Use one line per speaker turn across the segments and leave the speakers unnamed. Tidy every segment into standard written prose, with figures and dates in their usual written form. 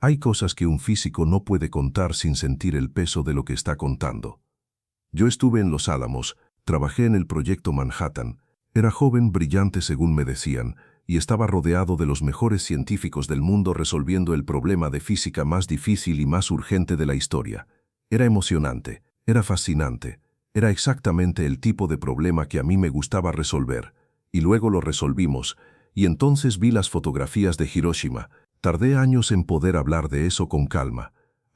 Hay cosas que un físico no puede contar sin sentir el peso de lo que está contando. Yo estuve en Los Álamos, trabajé en el proyecto Manhattan, era joven, brillante según me decían, y estaba rodeado de los mejores científicos del mundo resolviendo el problema de física más difícil y más urgente de la historia. Era emocionante, era fascinante, era exactamente el tipo de problema que a mí me gustaba resolver. Y luego lo resolvimos, y entonces vi las fotografías de Hiroshima. Tardé años en poder hablar de eso con calma,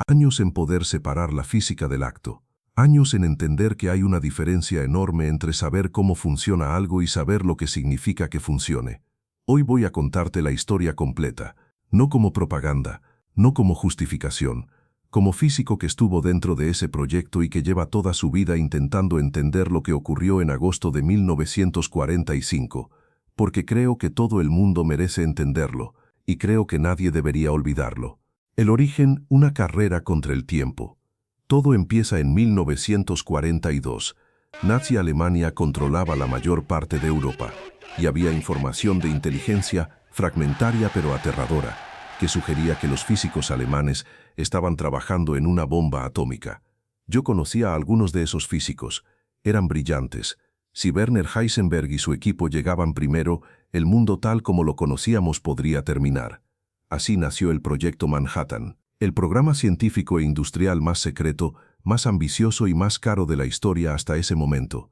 años en poder separar la física del acto, años en entender que hay una diferencia enorme entre saber cómo funciona algo y saber lo que significa que funcione. Hoy voy a contarte la historia completa, no como propaganda, no como justificación, como físico que estuvo dentro de ese proyecto y que lleva toda su vida intentando entender lo que ocurrió en agosto de 1945, porque creo que todo el mundo merece entenderlo, y creo que nadie debería olvidarlo. El origen, una carrera contra el tiempo. Todo empieza en 1942. Nazi Alemania controlaba la mayor parte de Europa, y había información de inteligencia, fragmentaria pero aterradora, que sugería que los físicos alemanes estaban trabajando en una bomba atómica. Yo conocía a algunos de esos físicos. Eran brillantes. Si Werner Heisenberg y su equipo llegaban primero, el mundo tal como lo conocíamos podría terminar. Así nació el Proyecto Manhattan, el programa científico e industrial más secreto, más ambicioso y más caro de la historia hasta ese momento.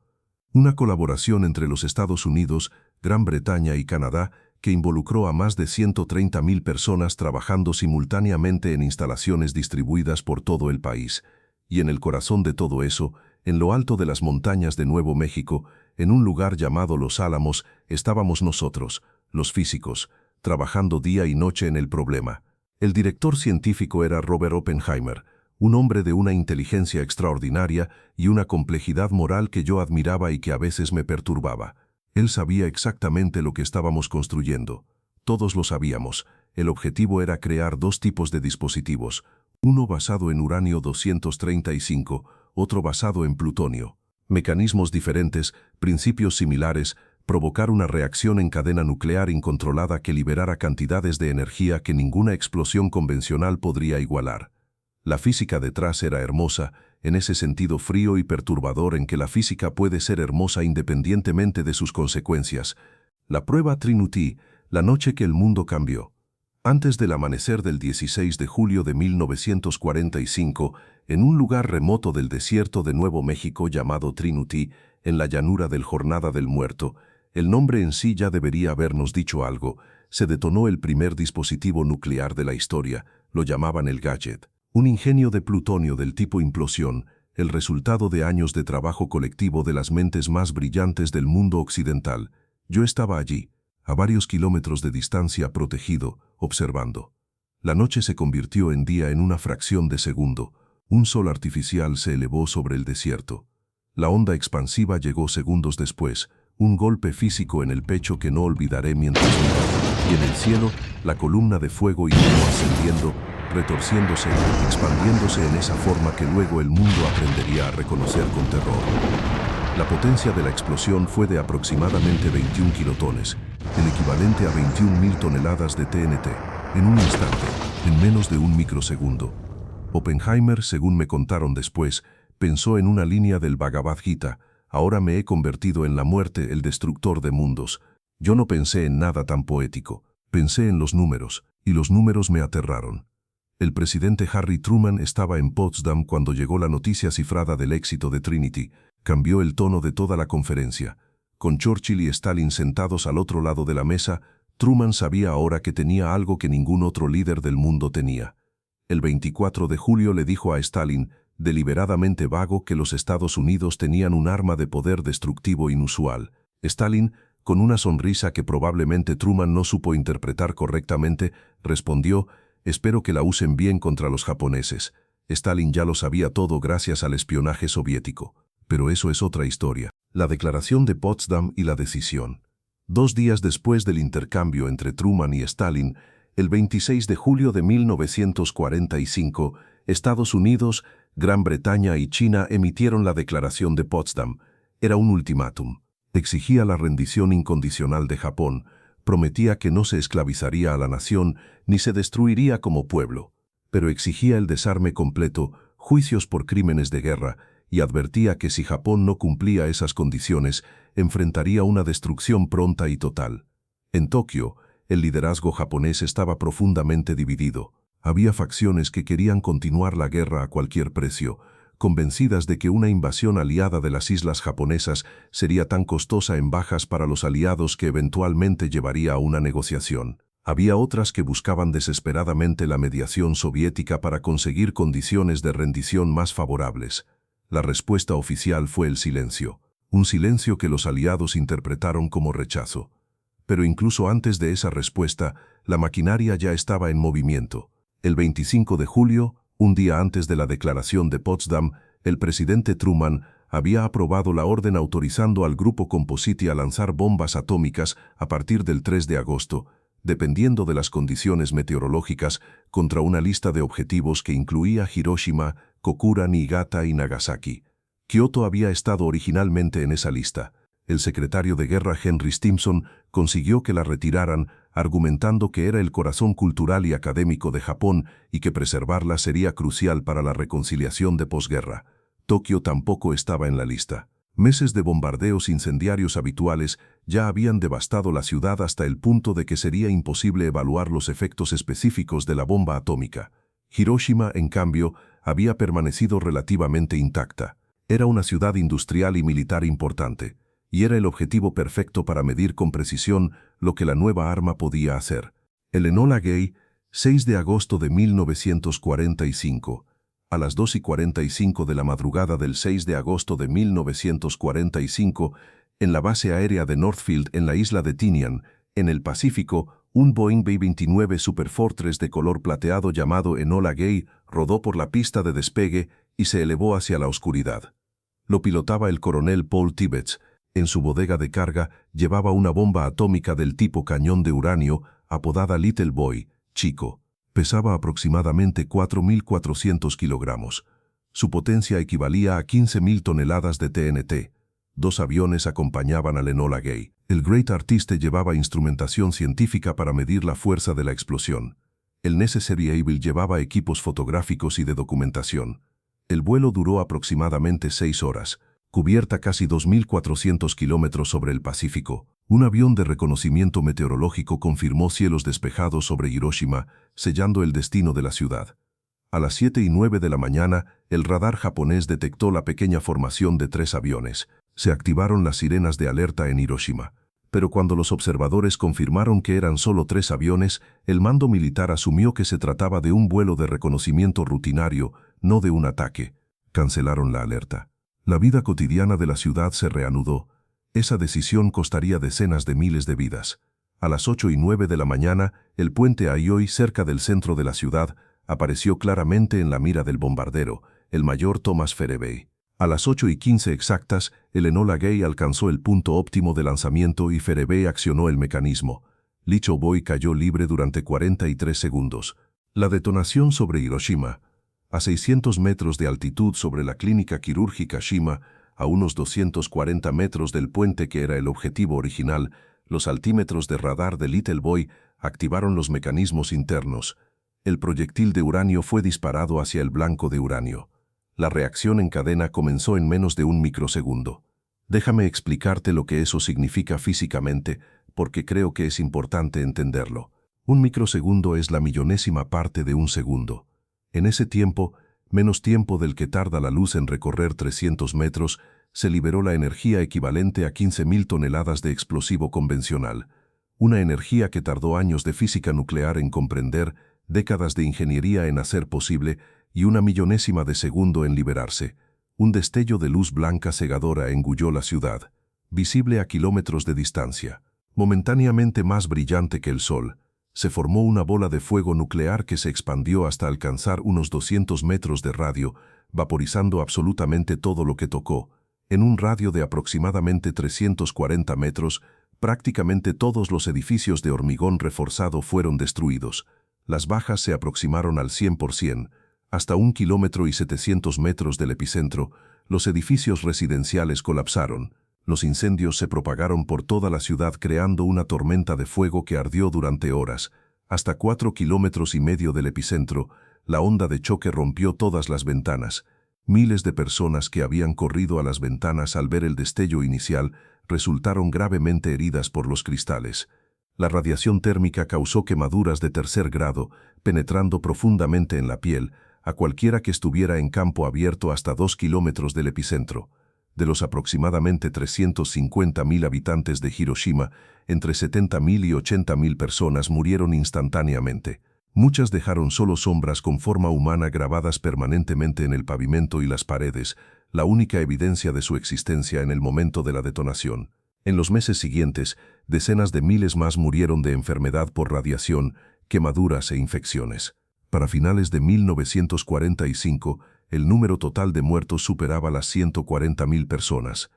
Una colaboración entre los Estados Unidos, Gran Bretaña y Canadá que involucró a más de 130.000 personas trabajando simultáneamente en instalaciones distribuidas por todo el país. Y en el corazón de todo eso, en lo alto de las montañas de Nuevo México, en un lugar llamado Los Álamos, estábamos nosotros, los físicos, trabajando día y noche en el problema. El director científico era Robert Oppenheimer, un hombre de una inteligencia extraordinaria y una complejidad moral que yo admiraba y que a veces me perturbaba. Él sabía exactamente lo que estábamos construyendo. Todos lo sabíamos. El objetivo era crear dos tipos de dispositivos, uno basado en uranio 235, otro basado en plutonio. Mecanismos diferentes, principios similares, provocar una reacción en cadena nuclear incontrolada que liberara cantidades de energía que ninguna explosión convencional podría igualar. La física detrás era hermosa, en ese sentido frío y perturbador en que la física puede ser hermosa independientemente de sus consecuencias. La prueba Trinity, la noche que el mundo cambió. Antes del amanecer del 16 de julio de 1945, en un lugar remoto del desierto de Nuevo México llamado Trinity, en la llanura del Jornada del Muerto, el nombre en sí ya debería habernos dicho algo, se detonó el primer dispositivo nuclear de la historia, lo llamaban el Gadget. Un ingenio de plutonio del tipo implosión, el resultado de años de trabajo colectivo de las mentes más brillantes del mundo occidental. Yo estaba allí, a varios kilómetros de distancia, protegido, observando. La noche se convirtió en día en una fracción de segundo. Un sol artificial se elevó sobre el desierto. La onda expansiva llegó segundos después, un golpe físico en el pecho que no olvidaré mientras miraba. Y en el cielo, la columna de fuego iba ascendiendo, retorciéndose, expandiéndose en esa forma que luego el mundo aprendería a reconocer con terror. La potencia de la explosión fue de aproximadamente 21 kilotones, el equivalente a 21.000 toneladas de TNT, en un instante, en menos de un microsegundo. Oppenheimer, según me contaron después, pensó en una línea del Bhagavad Gita: ahora me he convertido en la muerte, el destructor de mundos. Yo no pensé en nada tan poético, pensé en los números, y los números me aterraron. El presidente Harry Truman estaba en Potsdam cuando llegó la noticia cifrada del éxito de Trinity. Cambió el tono de toda la conferencia. Con Churchill y Stalin sentados al otro lado de la mesa, Truman sabía ahora que tenía algo que ningún otro líder del mundo tenía. El 24 de julio le dijo a Stalin, deliberadamente vago, que los Estados Unidos tenían un arma de poder destructivo inusual. Stalin, con una sonrisa que probablemente Truman no supo interpretar correctamente, respondió: espero que la usen bien contra los japoneses. Stalin ya lo sabía todo gracias al espionaje soviético. Pero eso es otra historia. La declaración de Potsdam y la decisión. 2 días después del intercambio entre Truman y Stalin, el 26 de julio de 1945, Estados Unidos, Gran Bretaña y China emitieron la declaración de Potsdam. Era un ultimátum. Exigía la rendición incondicional de Japón, prometía que no se esclavizaría a la nación ni se destruiría como pueblo. pero exigía el desarme completo, juicios por crímenes de guerra, y advertía que si Japón no cumplía esas condiciones, enfrentaría una destrucción pronta y total. En Tokio, el liderazgo japonés estaba profundamente dividido. Había facciones que querían continuar la guerra a cualquier precio, convencidas de que una invasión aliada de las islas japonesas sería tan costosa en bajas para los aliados que eventualmente llevaría a una negociación. Había otras que buscaban desesperadamente la mediación soviética para conseguir condiciones de rendición más favorables. La respuesta oficial fue el silencio, un silencio que los aliados interpretaron como rechazo. Pero incluso antes de esa respuesta, la maquinaria ya estaba en movimiento. El 25 de julio, un día antes de la declaración de Potsdam, el presidente Truman había aprobado la orden autorizando al grupo Composite a lanzar bombas atómicas a partir del 3 de agosto, dependiendo de las condiciones meteorológicas, contra una lista de objetivos que incluía Hiroshima, Kokura, Niigata y Nagasaki. Kioto había estado originalmente en esa lista. El secretario de guerra Henry Stimson consiguió que la retiraran, argumentando que era el corazón cultural y académico de Japón y que preservarla sería crucial para la reconciliación de posguerra. Tokio tampoco estaba en la lista. Meses de bombardeos incendiarios habituales ya habían devastado la ciudad hasta el punto de que sería imposible evaluar los efectos específicos de la bomba atómica. Hiroshima, en cambio, había permanecido relativamente intacta. Era una ciudad industrial y militar importante, y era el objetivo perfecto para medir con precisión lo que la nueva arma podía hacer. El Enola Gay, 6 de agosto de 1945. A las 2:45 de la madrugada del 6 de agosto de 1945, en la base aérea de Northfield en la isla de Tinian, en el Pacífico, un Boeing B-29 Superfortress de color plateado llamado Enola Gay rodó por la pista de despegue y se elevó hacia la oscuridad. Lo pilotaba el coronel Paul Tibbets. En su bodega de carga llevaba una bomba atómica del tipo cañón de uranio, apodada Little Boy, chico. Pesaba aproximadamente 4.400 kilogramos. Su potencia equivalía a 15.000 toneladas de TNT. 2 aviones acompañaban al Enola Gay. El Great Artiste llevaba instrumentación científica para medir la fuerza de la explosión. El Necessary Able llevaba equipos fotográficos y de documentación. El vuelo duró aproximadamente 6 horas. Cubierta casi 2.400 kilómetros sobre el Pacífico, un avión de reconocimiento meteorológico confirmó cielos despejados sobre Hiroshima, sellando el destino de la ciudad. A las 7:09 de la mañana, el radar japonés detectó la pequeña formación de 3 aviones. Se activaron las sirenas de alerta en Hiroshima. Pero cuando los observadores confirmaron que eran solo 3 aviones, el mando militar asumió que se trataba de un vuelo de reconocimiento rutinario, no de un ataque. Cancelaron la alerta. La vida cotidiana de la ciudad se reanudó. Esa decisión costaría decenas de miles de vidas. A las 8:09 de la mañana, el puente Aioi, cerca del centro de la ciudad, apareció claramente en la mira del bombardero, el mayor Thomas Ferebey. A las 8:15 exactas, el Enola Gay alcanzó el punto óptimo de lanzamiento y Ferebey accionó el mecanismo. Lee Choboy cayó libre durante 43 segundos. La detonación sobre Hiroshima, a 600 metros de altitud sobre la clínica quirúrgica Shima, a unos 240 metros del puente que era el objetivo original, los altímetros de radar de Little Boy activaron los mecanismos internos. El proyectil de uranio fue disparado hacia el blanco de uranio. La reacción en cadena comenzó en menos de un microsegundo. Déjame explicarte lo que eso significa físicamente, porque creo que es importante entenderlo. Un microsegundo es la millonésima parte de un segundo. En ese tiempo, menos tiempo del que tarda la luz en recorrer 300 metros, se liberó la energía equivalente a 15.000 toneladas de explosivo convencional. Una energía que tardó años de física nuclear en comprender, décadas de ingeniería en hacer posible y una millonésima de segundo en liberarse. Un destello de luz blanca cegadora engulló la ciudad, visible a kilómetros de distancia. Momentáneamente más brillante que el sol, se formó una bola de fuego nuclear que se expandió hasta alcanzar unos 200 metros de radio, vaporizando absolutamente todo lo que tocó. En un radio de aproximadamente 340 metros, prácticamente todos los edificios de hormigón reforzado fueron destruidos. Las bajas se aproximaron al 100%. Hasta 1 kilómetro y 700 metros del epicentro, los edificios residenciales colapsaron. Los incendios se propagaron por toda la ciudad creando una tormenta de fuego que ardió durante horas. Hasta 4,5 kilómetros del epicentro, La onda de choque rompió todas las ventanas. Miles de personas que habían corrido a las ventanas al ver el destello inicial resultaron gravemente heridas por los cristales. La radiación térmica causó quemaduras de tercer grado, penetrando profundamente en la piel a cualquiera que estuviera en campo abierto hasta 2 kilómetros del epicentro. De los aproximadamente 350.000 habitantes de Hiroshima, entre 70.000 y 80.000 personas murieron instantáneamente. Muchas dejaron solo sombras con forma humana grabadas permanentemente en el pavimento y las paredes, la única evidencia de su existencia en el momento de la detonación. En los meses siguientes, decenas de miles más murieron de enfermedad por radiación, quemaduras e infecciones. Para finales de 1945, el número total de muertos superaba las 140.000 personas.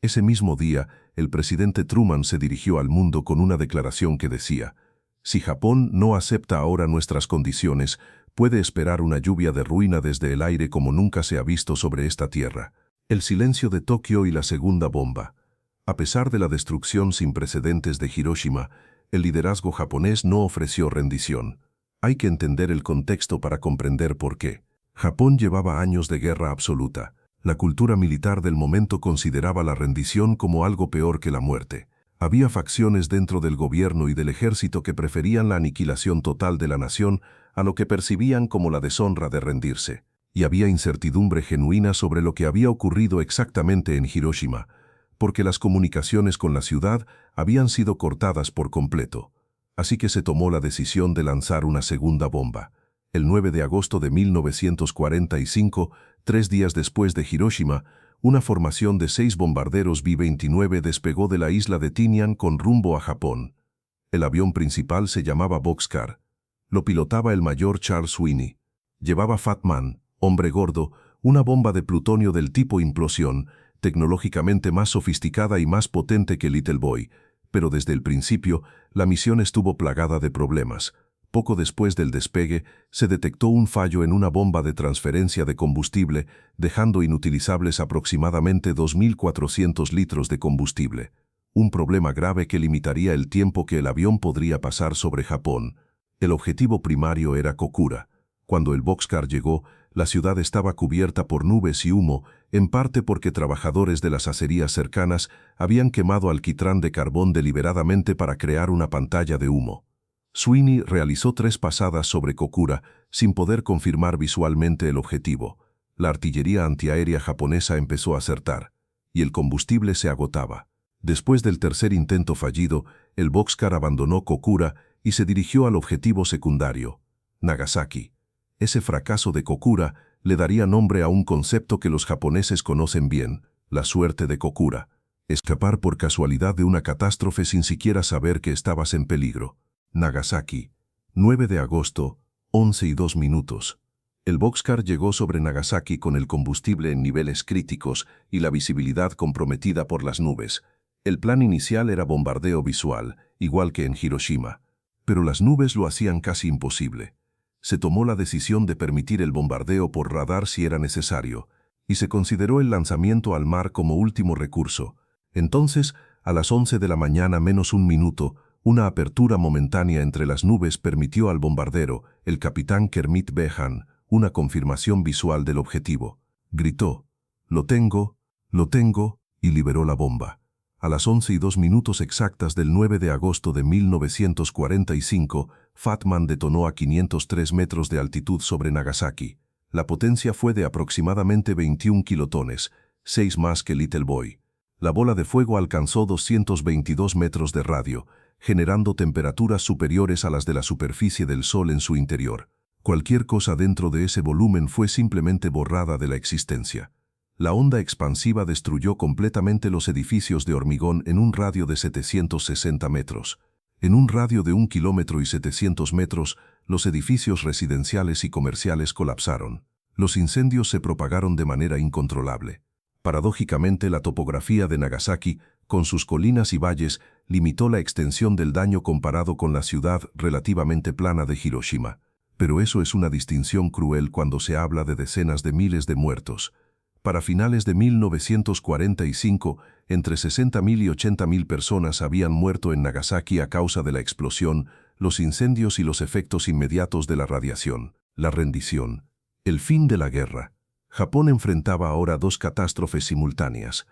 Ese mismo día, el presidente Truman se dirigió al mundo con una declaración que decía: «Si Japón no acepta ahora nuestras condiciones, puede esperar una lluvia de ruina desde el aire como nunca se ha visto sobre esta tierra». El silencio de Tokio y la segunda bomba. A pesar de la destrucción sin precedentes de Hiroshima, el liderazgo japonés no ofreció rendición. Hay que entender el contexto para comprender por qué. Japón llevaba años de guerra absoluta. La cultura militar del momento consideraba la rendición como algo peor que la muerte. Había facciones dentro del gobierno y del ejército que preferían la aniquilación total de la nación a lo que percibían como la deshonra de rendirse. Y había incertidumbre genuina sobre lo que había ocurrido exactamente en Hiroshima, porque las comunicaciones con la ciudad habían sido cortadas por completo. Así que se tomó la decisión de lanzar una segunda bomba. El 9 de agosto de 1945, 3 días después de Hiroshima, una formación de 6 bombarderos B-29 despegó de la isla de Tinian con rumbo a Japón. El avión principal se llamaba Boxcar. Lo pilotaba el mayor Charles Sweeney. Llevaba Fat Man, hombre gordo, una bomba de plutonio del tipo implosión, tecnológicamente más sofisticada y más potente que Little Boy, pero desde el principio la misión estuvo plagada de problemas. Poco después del despegue, se detectó un fallo en una bomba de transferencia de combustible, dejando inutilizables aproximadamente 2.400 litros de combustible. Un problema grave que limitaría el tiempo que el avión podría pasar sobre Japón. El objetivo primario era Kokura. Cuando el Boxcar llegó, la ciudad estaba cubierta por nubes y humo, en parte porque trabajadores de las acerías cercanas habían quemado alquitrán de carbón deliberadamente para crear una pantalla de humo. Sweeney realizó 3 pasadas sobre Kokura sin poder confirmar visualmente el objetivo. La artillería antiaérea japonesa empezó a acertar, y el combustible se agotaba. Después del tercer intento fallido, el Boxcar abandonó Kokura y se dirigió al objetivo secundario, Nagasaki. Ese fracaso de Kokura le daría nombre a un concepto que los japoneses conocen bien, la suerte de Kokura. Escapar por casualidad de una catástrofe sin siquiera saber que estabas en peligro. Nagasaki, 9 de agosto, 11:02. El Boxcar llegó sobre Nagasaki con el combustible en niveles críticos y la visibilidad comprometida por las nubes. El plan inicial era bombardeo visual, igual que en Hiroshima, pero las nubes lo hacían casi imposible. Se tomó la decisión de permitir el bombardeo por radar si era necesario, y se consideró el lanzamiento al mar como último recurso. Entonces, a las 11 de la mañana menos un minuto, una apertura momentánea entre las nubes permitió al bombardero, el capitán Kermit Behan, una confirmación visual del objetivo. Gritó: lo tengo, y liberó la bomba. A las 11:02 exactas del 9 de agosto de 1945, Fat Man detonó a 503 metros de altitud sobre Nagasaki. La potencia fue de aproximadamente 21 kilotones, 6 más que Little Boy. La bola de fuego alcanzó 222 metros de radio, generando temperaturas superiores a las de la superficie del Sol en su interior. Cualquier cosa dentro de ese volumen fue simplemente borrada de la existencia. La onda expansiva destruyó completamente los edificios de hormigón en un radio de 760 metros. En un radio de 1 kilómetro y 700 metros, los edificios residenciales y comerciales colapsaron. Los incendios se propagaron de manera incontrolable. Paradójicamente, la topografía de Nagasaki, con sus colinas y valles, limitó la extensión del daño comparado con la ciudad relativamente plana de Hiroshima. Pero eso es una distinción cruel cuando se habla de decenas de miles de muertos. Para finales de 1945, entre 60.000 y 80.000 personas habían muerto en Nagasaki a causa de la explosión, los incendios y los efectos inmediatos de la radiación. La rendición. El fin de la guerra. Japón enfrentaba ahora dos catástrofes simultáneas.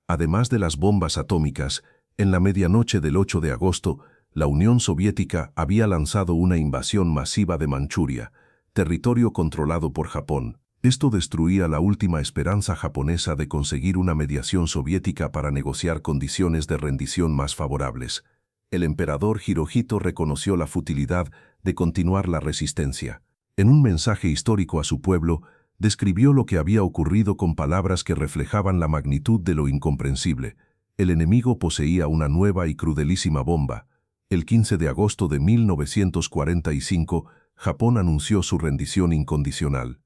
Además de las bombas atómicas, en la medianoche del 8 de agosto, la Unión Soviética había lanzado una invasión masiva de Manchuria, territorio controlado por Japón. Esto destruía la última esperanza japonesa de conseguir una mediación soviética para negociar condiciones de rendición más favorables. El emperador Hirohito reconoció la futilidad de continuar la resistencia. En un mensaje histórico a su pueblo, describió lo que había ocurrido con palabras que reflejaban la magnitud de lo incomprensible. El enemigo poseía una nueva y crudelísima bomba. El 15 de agosto de 1945, Japón anunció su rendición incondicional.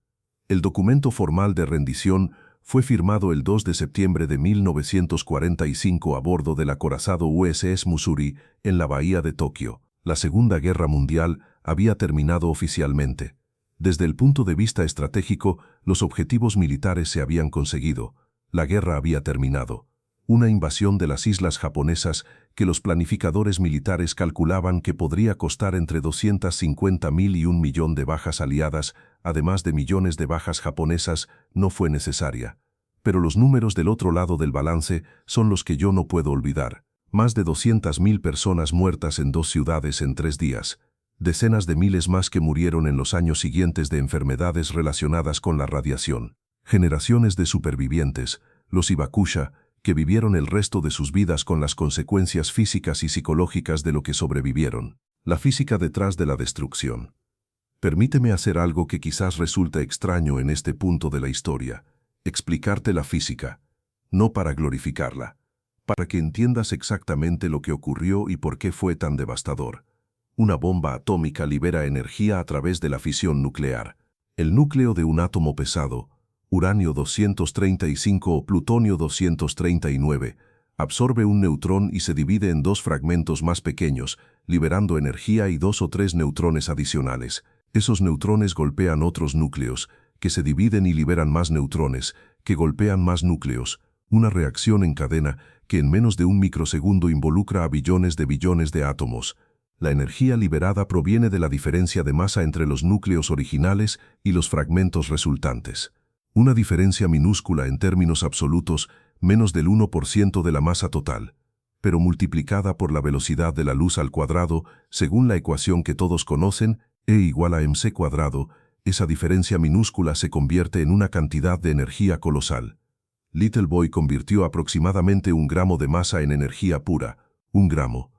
El documento formal de rendición fue firmado el 2 de septiembre de 1945 a bordo del acorazado USS Missouri en la bahía de Tokio. La Segunda Guerra Mundial había terminado oficialmente. Desde el punto de vista estratégico, los objetivos militares se habían conseguido. La guerra había terminado. Una invasión de las islas japonesas que los planificadores militares calculaban que podría costar entre 250.000 y 1.000.000 de bajas aliadas, además de millones de bajas japonesas, no fue necesaria. Pero los números del otro lado del balance son los que yo no puedo olvidar. Más de 200.000 personas muertas en 2 ciudades en 3 días. Decenas de miles más que murieron en los años siguientes de enfermedades relacionadas con la radiación. Generaciones de supervivientes, los Hibakusha, que vivieron el resto de sus vidas con las consecuencias físicas y psicológicas de lo que sobrevivieron. La física detrás de la destrucción. Permíteme hacer algo que quizás resulte extraño en este punto de la historia. Explicarte la física, no para glorificarla, para que entiendas exactamente lo que ocurrió y por qué fue tan devastador. Una bomba atómica libera energía a través de la fisión nuclear. El núcleo de un átomo pesado, uranio 235 o plutonio 239, absorbe un neutrón y se divide en 2 fragmentos más pequeños, liberando energía y 2 o 3 neutrones adicionales. Esos neutrones golpean otros núcleos, que se dividen y liberan más neutrones, que golpean más núcleos. Una reacción en cadena que en menos de un microsegundo involucra a billones de átomos. La energía liberada proviene de la diferencia de masa entre los núcleos originales y los fragmentos resultantes. Una diferencia minúscula en términos absolutos, menos del 1% de la masa total, pero multiplicada por la velocidad de la luz al cuadrado, según la ecuación que todos conocen, E igual a mc cuadrado, esa diferencia minúscula se convierte en una cantidad de energía colosal. Little Boy convirtió aproximadamente 1 gramo de masa en energía pura, 1 gramo.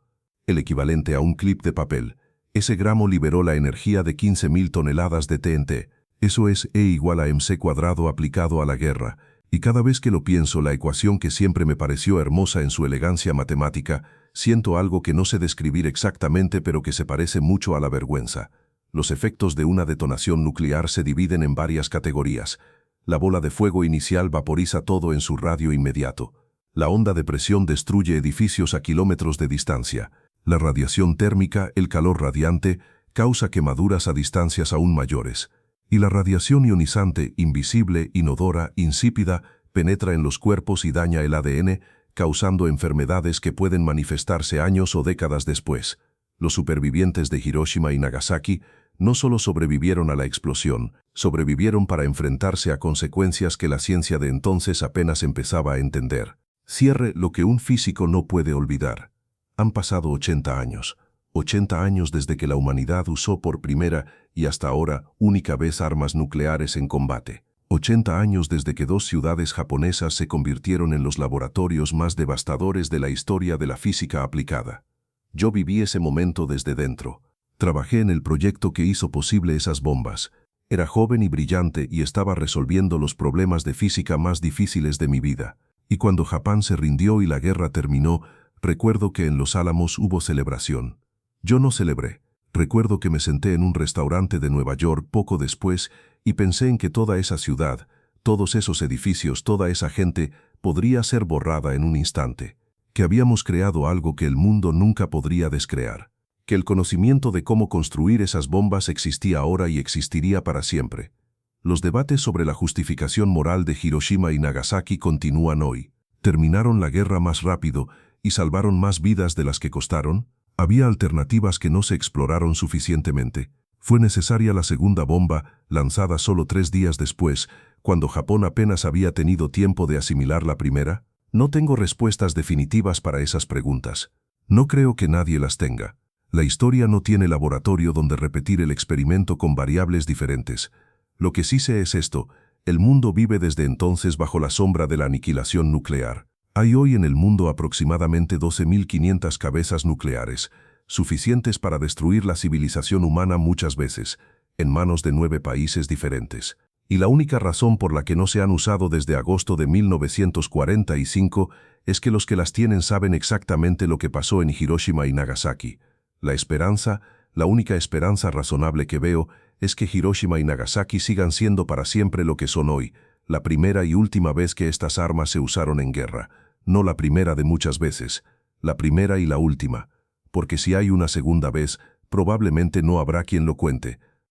El equivalente a un clip de papel. Ese gramo liberó la energía de 15.000 toneladas de TNT. Eso es E igual a mc cuadrado aplicado a la guerra, y cada vez que lo pienso, la ecuación que siempre me pareció hermosa en su elegancia matemática, siento algo que no sé describir exactamente pero que se parece mucho a la vergüenza. Los efectos de una detonación nuclear se dividen en varias categorías. La bola de fuego inicial vaporiza todo en su radio inmediato. La onda de presión destruye edificios a kilómetros de distancia. La radiación térmica, el calor radiante, causa quemaduras a distancias aún mayores. Y la radiación ionizante, invisible, inodora, insípida, penetra en los cuerpos y daña el ADN, causando enfermedades que pueden manifestarse años o décadas después. Los supervivientes de Hiroshima y Nagasaki no solo sobrevivieron a la explosión, sobrevivieron para enfrentarse a consecuencias que la ciencia de entonces apenas empezaba a entender. Cierre lo que un físico no puede olvidar. Han pasado 80 años. 80 años desde que la humanidad usó por primera y hasta ahora única vez armas nucleares en combate. 80 años desde que 2 ciudades japonesas se convirtieron en los laboratorios más devastadores de la historia de la física aplicada. Yo viví ese momento desde dentro. Trabajé en el proyecto que hizo posible esas bombas. Era joven y brillante y estaba resolviendo los problemas de física más difíciles de mi vida. Y cuando Japón se rindió y la guerra terminó, recuerdo que en Los Álamos hubo celebración. Yo no celebré. Recuerdo que me senté en un restaurante de Nueva York poco después y pensé en que toda esa ciudad, todos esos edificios, toda esa gente podría ser borrada en un instante. Que habíamos creado algo que el mundo nunca podría descrear. Que el conocimiento de cómo construir esas bombas existía ahora y existiría para siempre. Los debates sobre la justificación moral de Hiroshima y Nagasaki continúan hoy. ¿Terminaron la guerra más rápido y salvaron más vidas de las que costaron? ¿Había alternativas que no se exploraron suficientemente? ¿Fue necesaria la segunda bomba, lanzada solo 3 días después, cuando Japón apenas había tenido tiempo de asimilar la primera? No tengo respuestas definitivas para esas preguntas. No creo que nadie las tenga. La historia no tiene laboratorio donde repetir el experimento con variables diferentes. Lo que sí sé es esto: el mundo vive desde entonces bajo la sombra de la aniquilación nuclear. Hay hoy en el mundo aproximadamente 12.500 cabezas nucleares, suficientes para destruir la civilización humana muchas veces, en manos de 9 países diferentes. Y la única razón por la que no se han usado desde agosto de 1945 es que los que las tienen saben exactamente lo que pasó en Hiroshima y Nagasaki. La única esperanza razonable que veo es que Hiroshima y Nagasaki sigan siendo para siempre lo que son hoy, la primera y última vez que estas armas se usaron en guerra, no la primera de muchas veces, la primera y la última, porque si hay una segunda vez, probablemente no habrá quien lo cuente.